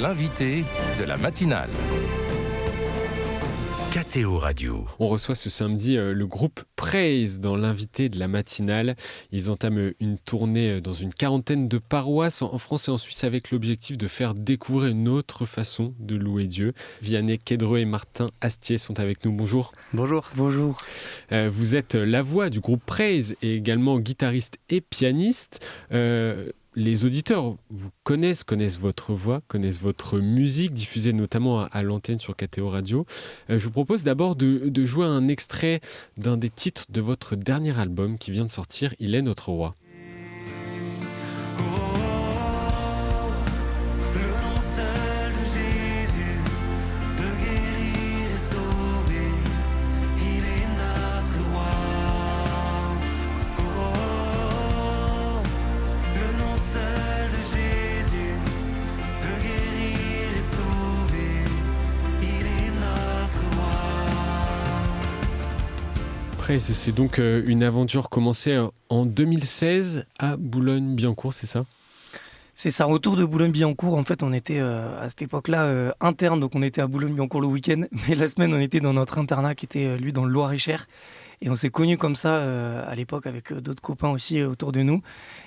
l'invité de la matinale. KTO Radio. On reçoit ce samedi le groupe Praise dans l'invité de la matinale. Ils entament une tournée dans une quarantaine de paroisses en France et en Suisse avec l'objectif de faire découvrir une autre façon de louer Dieu. Vianney Quedreux et Martin Astier sont avec nous. Bonjour. Bonjour. Bonjour. Vous êtes la voix du groupe Praise et également guitariste et pianiste. Les auditeurs vous connaissent votre voix, connaissent votre musique, diffusée notamment à l'antenne sur KTO Radio. Je vous propose d'abord de jouer un extrait d'un des titres de votre dernier album qui vient de sortir, Il est notre roi. C'est donc une aventure commencée en 2016 à Boulogne-Billancourt, c'est ça ? C'est ça, retour de Boulogne-Billancourt. En fait, on était à cette époque-là interne, donc on était à Boulogne-Billancourt le week-end, mais la semaine, on était dans notre internat qui était, lui, dans le Loir-et-Cher. Et on s'est connus comme ça à l'époque avec d'autres copains aussi autour de nous.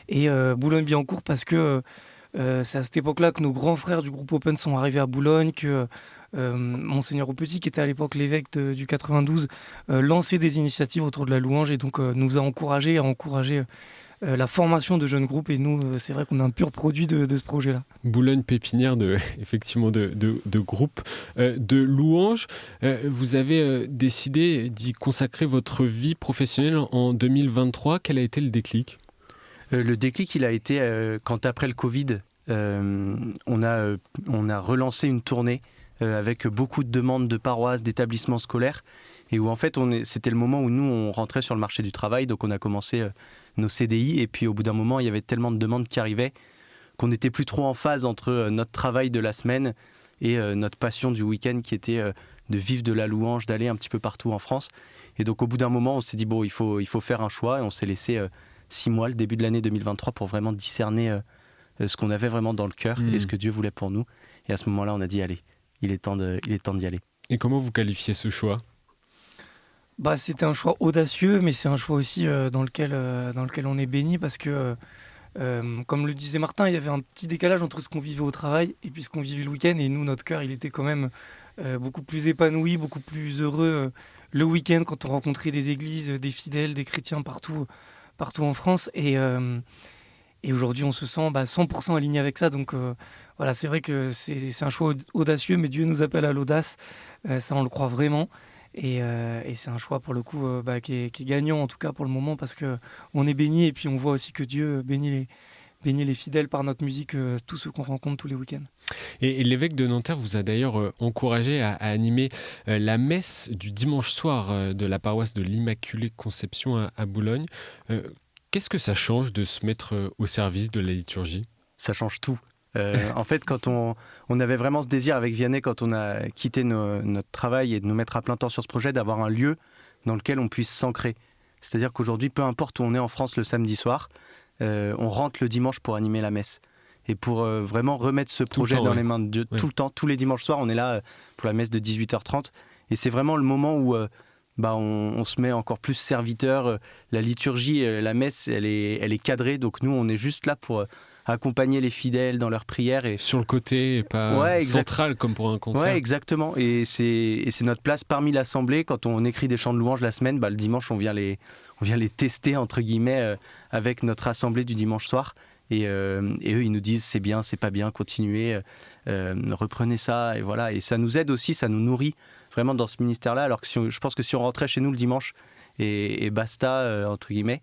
Et Boulogne-Billancourt parce que c'est à cette époque-là que nos grands frères du groupe Open sont arrivés à Boulogne, que Monseigneur Aupetit, qui était à l'époque l'évêque du 92, lançait des initiatives autour de la louange et donc nous a encouragé la formation de jeunes groupes. Et nous, c'est vrai qu'on est un pur produit de ce projet-là. Boulogne pépinière effectivement de groupes de louanges. Vous avez décidé d'y consacrer votre vie professionnelle en 2023. Quel a été le déclic ? Le déclic, il a été quand après le Covid, on a relancé une tournée avec beaucoup de demandes de paroisses, d'établissements scolaires, et où en fait c'était le moment où nous on rentrait sur le marché du travail, donc on a commencé nos CDI, et puis au bout d'un moment il y avait tellement de demandes qui arrivaient qu'on n'était plus trop en phase entre notre travail de la semaine et notre passion du week-end qui était de vivre de la louange, d'aller un petit peu partout en France. Et donc au bout d'un moment on s'est dit bon, il faut faire un choix, et on s'est laissé 6 mois, le début de l'année 2023, pour vraiment discerner ce qu'on avait vraiment dans le cœur et ce que Dieu voulait pour nous. Et à ce moment-là, on a dit, allez, il est temps d'y aller. Et comment vous qualifiez ce choix ? C'était un choix audacieux, mais c'est un choix aussi dans lequel on est béni, parce que, comme le disait Martin, il y avait un petit décalage entre ce qu'on vivait au travail et puis ce qu'on vivait le week-end. Et nous, notre cœur, il était quand même beaucoup plus épanoui, beaucoup plus heureux le week-end, quand on rencontrait des églises, des fidèles, des chrétiens partout en France, et aujourd'hui on se sent 100% aligné avec ça. Donc voilà, c'est vrai que c'est un choix audacieux, mais Dieu nous appelle à l'audace, ça on le croit vraiment, et c'est un choix pour le coup qui est gagnant, en tout cas pour le moment, parce qu'on est béni, et puis on voit aussi que Dieu bénit les fidèles par notre musique, tous ceux qu'on rencontre tous les week-ends. Et l'évêque de Nanterre vous a d'ailleurs encouragé à animer la messe du dimanche soir de la paroisse de l'Immaculée Conception à Boulogne. Qu'est-ce que ça change de se mettre au service de la liturgie ? Ça change tout. En fait, quand on avait vraiment ce désir avec Vianney, quand on a quitté notre travail et de nous mettre à plein temps sur ce projet, d'avoir un lieu dans lequel on puisse s'ancrer. C'est-à-dire qu'aujourd'hui, peu importe où on est en France le samedi soir, on rentre le dimanche pour animer la messe. Et pour vraiment remettre ce projet dans les mains de Dieu, tout le temps, tous les dimanches soirs, on est là pour la messe de 18h30. Et c'est vraiment le moment où on se met encore plus serviteur. La liturgie, la messe, elle est cadrée. Donc nous, on est juste là pour accompagner les fidèles dans leurs prières. Et sur le côté, et pas central comme pour un concert. Ouais, exactement. Et c'est notre place parmi l'assemblée. Quand on écrit des chants de louange la semaine, le dimanche, on vient les tester, entre guillemets, avec notre assemblée du dimanche soir. Et eux, ils nous disent c'est bien, c'est pas bien, continuez, reprenez ça. Et voilà. Et ça nous aide aussi, ça nous nourrit vraiment dans ce ministère-là. Alors que je pense que si on rentrait chez nous le dimanche et basta, entre guillemets,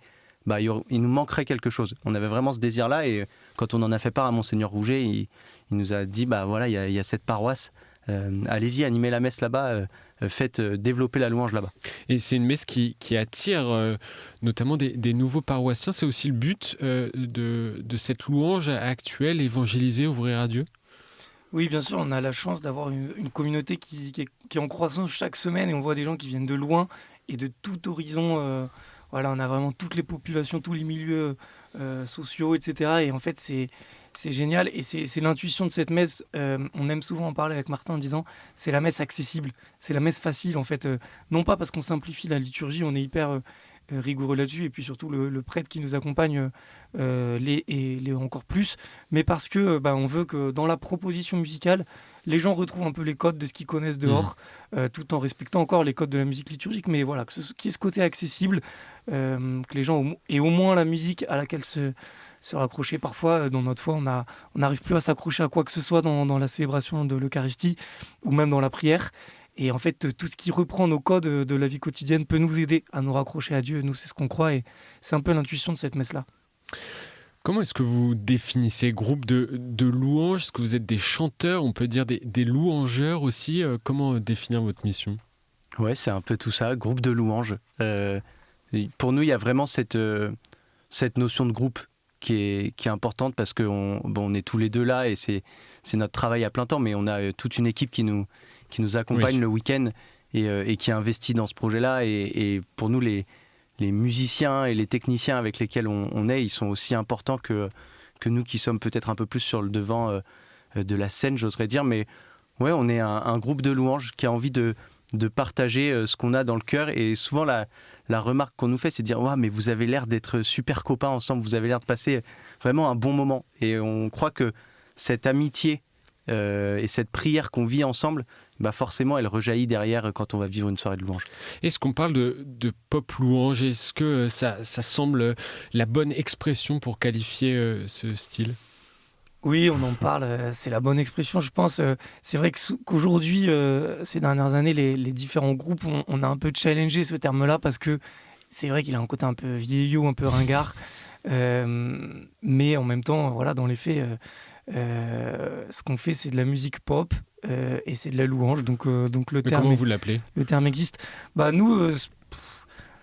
il nous manquerait quelque chose. On avait vraiment ce désir-là, et quand on en a fait part à Monseigneur Rouget, il nous a dit voilà, il y a cette paroisse, allez-y, animez la messe là-bas, faites développer la louange là-bas. Et c'est une messe qui attire notamment des nouveaux paroissiens. C'est aussi le but de cette louange actuelle, évangéliser, ouvrir à Dieu ? Oui, bien sûr, on a la chance d'avoir une communauté qui est en croissance chaque semaine, et on voit des gens qui viennent de loin et de tout horizon. Voilà, on a vraiment toutes les populations, tous les milieux sociaux, etc. Et en fait, c'est C'est génial et c'est l'intuition de cette messe. On aime souvent en parler avec Martin en disant c'est la messe accessible, c'est la messe facile en fait. Non pas parce qu'on simplifie la liturgie, on est hyper rigoureux là-dessus et puis surtout le prêtre qui nous accompagne l'est encore plus, mais parce que on veut que dans la proposition musicale, les gens retrouvent un peu les codes de ce qu'ils connaissent dehors, tout en respectant encore les codes de la musique liturgique, mais voilà, qu'il y ait ce côté accessible, que les gens aient au moins la musique à laquelle se raccrocher. Parfois, dans notre foi, on n'arrive plus à s'accrocher à quoi que ce soit dans la célébration de l'Eucharistie ou même dans la prière. Et en fait, tout ce qui reprend nos codes de la vie quotidienne peut nous aider à nous raccrocher à Dieu. Nous, c'est ce qu'on croit et c'est un peu l'intuition de cette messe-là. Comment est-ce que vous définissez groupe de louanges? Est-ce que vous êtes des chanteurs? On peut dire des louangeurs aussi. Comment définir votre mission? Ouais, c'est un peu tout ça, groupe de louanges. Pour nous, il y a vraiment cette notion de groupe qui est importante parce qu'on est tous les deux là et c'est notre travail à plein temps, mais on a toute une équipe qui nous accompagne le week-end et qui investit dans ce projet-là. Et pour nous, les musiciens et les techniciens avec lesquels on est, ils sont aussi importants que nous qui sommes peut-être un peu plus sur le devant de la scène, j'oserais dire. Mais ouais, on est un groupe de louanges qui a envie de partager ce qu'on a dans le cœur. Et souvent, la remarque qu'on nous fait, c'est de dire « mais vous avez l'air d'être super copains ensemble, vous avez l'air de passer vraiment un bon moment ». Et on croit que cette amitié et cette prière qu'on vit ensemble, forcément, elle rejaillit derrière quand on va vivre une soirée de louange. Est-ce qu'on parle de pop louange? Est-ce que ça semble la bonne expression pour qualifier ce style? Oui, on en parle, c'est la bonne expression, je pense. C'est vrai qu'aujourd'hui, ces dernières années, les différents groupes, on a un peu challengé ce terme-là parce que c'est vrai qu'il a un côté un peu vieillot, un peu ringard. Mais en même temps, voilà, dans les faits, ce qu'on fait, c'est de la musique pop et c'est de la louange. Donc le terme, comment vous l'appelez? Le terme existe. Nous,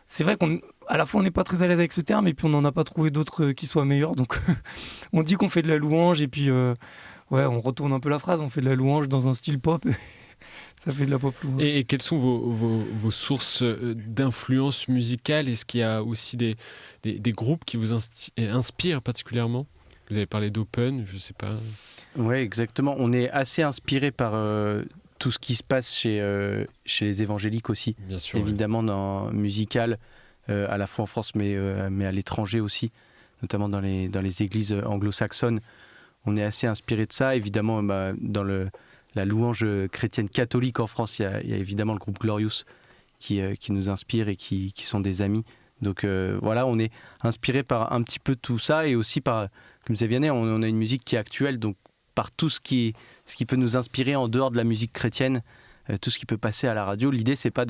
c'est vrai qu'à la fois on n'est pas très à l'aise avec ce terme et puis on n'en a pas trouvé d'autres qui soient meilleurs. Donc on dit qu'on fait de la louange et puis on retourne un peu la phrase. On fait de la louange dans un style pop. Ça fait de la pop louange. Et quelles sont vos sources d'influence musicale? Est-ce qu'il y a aussi des groupes qui vous inspirent particulièrement? Vous avez parlé d'Open, je ne sais pas. Oui, exactement. On est assez inspiré par tout ce qui se passe chez les évangéliques aussi. Bien sûr, évidemment, dans musical, à la fois en France, mais à l'étranger aussi, notamment dans les églises anglo-saxonnes. On est assez inspiré de ça. Évidemment, dans la louange chrétienne catholique en France, il y a évidemment le groupe Glorious qui nous inspire et qui sont des amis. Donc voilà, on est inspiré par un petit peu tout ça et aussi par, comme disait Vianney, on a une musique qui est actuelle, donc par tout ce qui peut nous inspirer en dehors de la musique chrétienne, tout ce qui peut passer à la radio. L'idée, c'est pas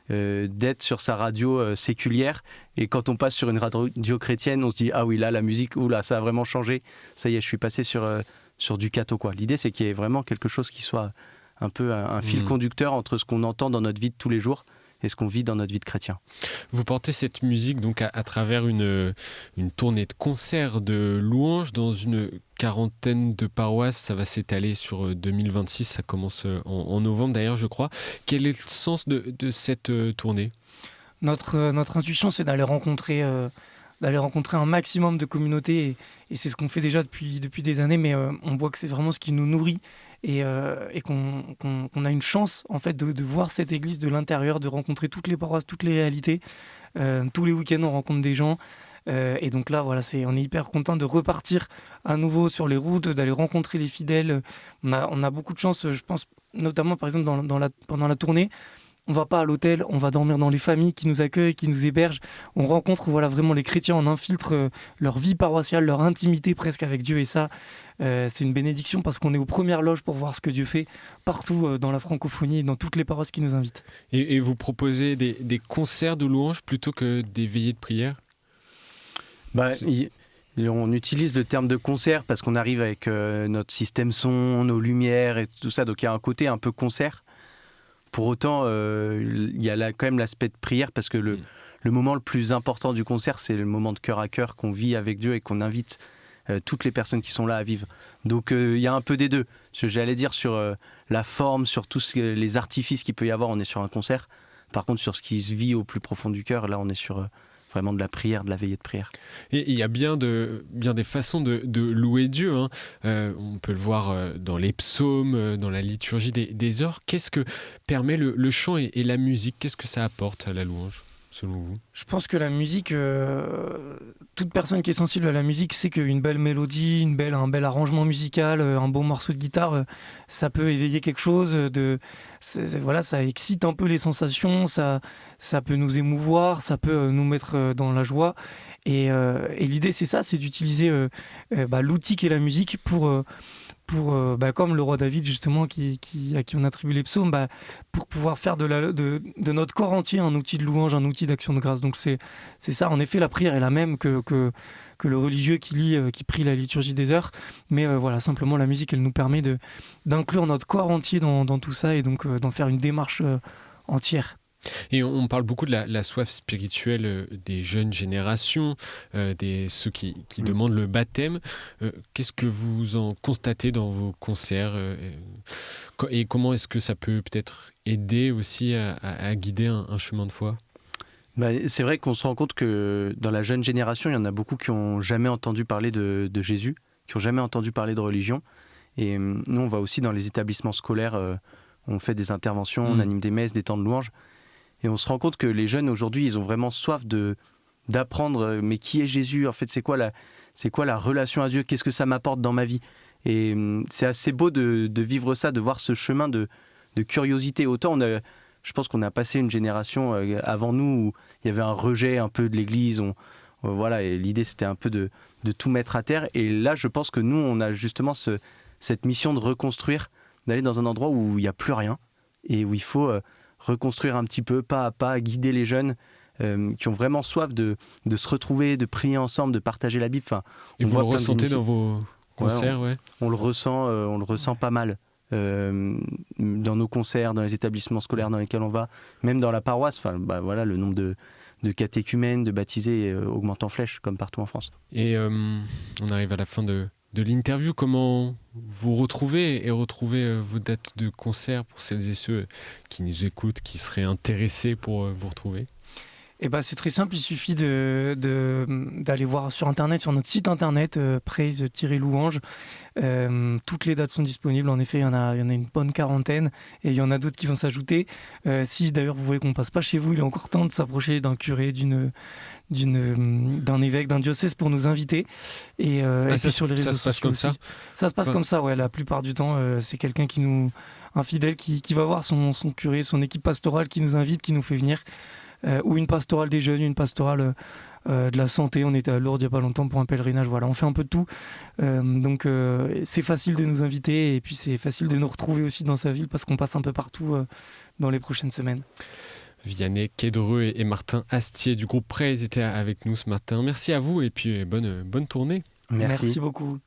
d'être sur sa radio séculière et quand on passe sur une radio chrétienne, on se dit « Ah oui, là, la musique, oula, ça a vraiment changé, ça y est, je suis passé sur du catho, quoi ». L'idée, c'est qu'il y ait vraiment quelque chose qui soit un peu un fil conducteur entre ce qu'on entend dans notre vie de tous les jours et ce qu'on vit dans notre vie de chrétien. Vous portez cette musique donc à travers une tournée de concerts de louanges dans une quarantaine de paroisses. Ça va s'étaler sur 2026, ça commence en novembre d'ailleurs, je crois. Quel est le sens de cette tournée? Notre intuition, c'est d'aller rencontrer un maximum de communautés et c'est ce qu'on fait déjà depuis des années, mais on voit que c'est vraiment ce qui nous nourrit et qu'on a une chance en fait de voir cette église de l'intérieur, de rencontrer toutes les paroisses, toutes les réalités. Tous les week-ends, on rencontre des gens. Et donc là, voilà, on est hyper content de repartir à nouveau sur les routes, d'aller rencontrer les fidèles. On a beaucoup de chance, je pense, notamment par exemple pendant la tournée. On va pas à l'hôtel, on va dormir dans les familles qui nous accueillent, qui nous hébergent. On rencontre vraiment les chrétiens, on infiltre leur vie paroissiale, leur intimité presque avec Dieu. Et ça, c'est une bénédiction parce qu'on est aux premières loges pour voir ce que Dieu fait partout dans la francophonie et dans toutes les paroisses qui nous invitent. Et vous proposez des concerts de louanges plutôt que des veillées de prière? On utilise le terme de concert parce qu'on arrive avec notre système son, nos lumières et tout ça. Donc il y a un côté un peu concert. Pour autant, il y a quand même l'aspect de prière parce que le moment le plus important du concert, c'est le moment de cœur à cœur qu'on vit avec Dieu et qu'on invite toutes les personnes qui sont là à vivre. Donc il y a un peu des deux. J'allais dire sur la forme, sur tous les artifices qu'il peut y avoir, on est sur un concert. Par contre, sur ce qui se vit au plus profond du cœur, là, on est sur vraiment de la prière, de la veillée de prière. Et il y a bien des façons de louer Dieu, hein. On peut le voir dans les psaumes, dans la liturgie des heures. Qu'est-ce que permet le chant et la musique? Qu'est-ce que ça apporte à la louange, selon vous? Je pense que la musique, toute personne qui est sensible à la musique sait qu'une belle mélodie, un bel arrangement musical, un bon morceau de guitare, ça peut éveiller quelque chose. Voilà, ça excite un peu les sensations, ça peut nous émouvoir, ça peut nous mettre dans la joie. Et l'idée, c'est ça, c'est d'utiliser l'outil qu'est la musique pour comme le roi David justement à qui on attribue les psaumes, pour pouvoir faire de notre corps entier un outil de louange, un outil d'action de grâce. Donc c'est ça, en effet la prière est la même que le religieux qui prie la liturgie des heures, mais voilà, simplement la musique elle nous permet d'inclure notre corps entier dans tout ça et donc d'en faire une démarche entière. Et on parle beaucoup de la soif spirituelle des jeunes générations, ceux qui demandent le baptême. Qu'est-ce que vous en constatez dans vos concerts et comment est-ce que ça peut peut-être aider aussi à guider un chemin de foi? C'est vrai qu'on se rend compte que dans la jeune génération, il y en a beaucoup qui n'ont jamais entendu parler de Jésus, qui n'ont jamais entendu parler de religion. Et nous, on va aussi dans les établissements scolaires, on fait des interventions, on anime des messes, des temps de louange. Et on se rend compte que les jeunes aujourd'hui, ils ont vraiment soif d'apprendre, mais qui est Jésus? En fait, c'est quoi la relation à Dieu? Qu'est-ce que ça m'apporte dans ma vie? Et c'est assez beau de vivre ça, de voir ce chemin de curiosité. Autant je pense qu'on a passé une génération avant nous où il y avait un rejet un peu de l'Église. Voilà, et l'idée c'était un peu de tout mettre à terre. Et là, je pense que nous, on a justement cette mission de reconstruire, d'aller dans un endroit où il n'y a plus rien et où il faut reconstruire un petit peu, pas à pas, guider les jeunes qui ont vraiment soif de se retrouver, de prier ensemble, de partager la Bible. Enfin, et vous le ressentez dans vos concerts? On le ressent pas mal dans nos concerts, dans les établissements scolaires dans lesquels on va, même dans la paroisse. Enfin, voilà, le nombre de catéchumènes, de baptisés augmente en flèche, comme partout en France. Et on arrive à la fin de l'interview. Comment vous retrouvez vos dates de concert pour celles et ceux qui nous écoutent, qui seraient intéressés pour vous retrouver? C'est très simple, il suffit d'aller voir sur Internet, sur notre site Internet, praise-louange. Toutes les dates sont disponibles, en effet, il y en a une bonne quarantaine, et il y en a d'autres qui vont s'ajouter. Si d'ailleurs vous voyez qu'on ne passe pas chez vous, il est encore temps de s'approcher d'un curé, d'un évêque, d'un diocèse pour nous inviter. Et puis sur les réseaux ça se passe sociaux comme aussi. ça? Ça se passe comme ça, ouais. La plupart du temps, c'est quelqu'un un fidèle qui va voir son curé, son équipe pastorale qui nous invite, qui nous fait venir. Ou une pastorale des jeunes, une pastorale de la santé. On était à Lourdes il n'y a pas longtemps pour un pèlerinage. Voilà, on fait un peu de tout. Donc c'est facile de nous inviter et puis c'est facile de nous retrouver aussi dans sa ville parce qu'on passe un peu partout dans les prochaines semaines. Vianney Quédreux et Martin Astier du groupe Praise étaient avec nous ce matin. Merci à vous et puis bonne tournée. Merci Beaucoup.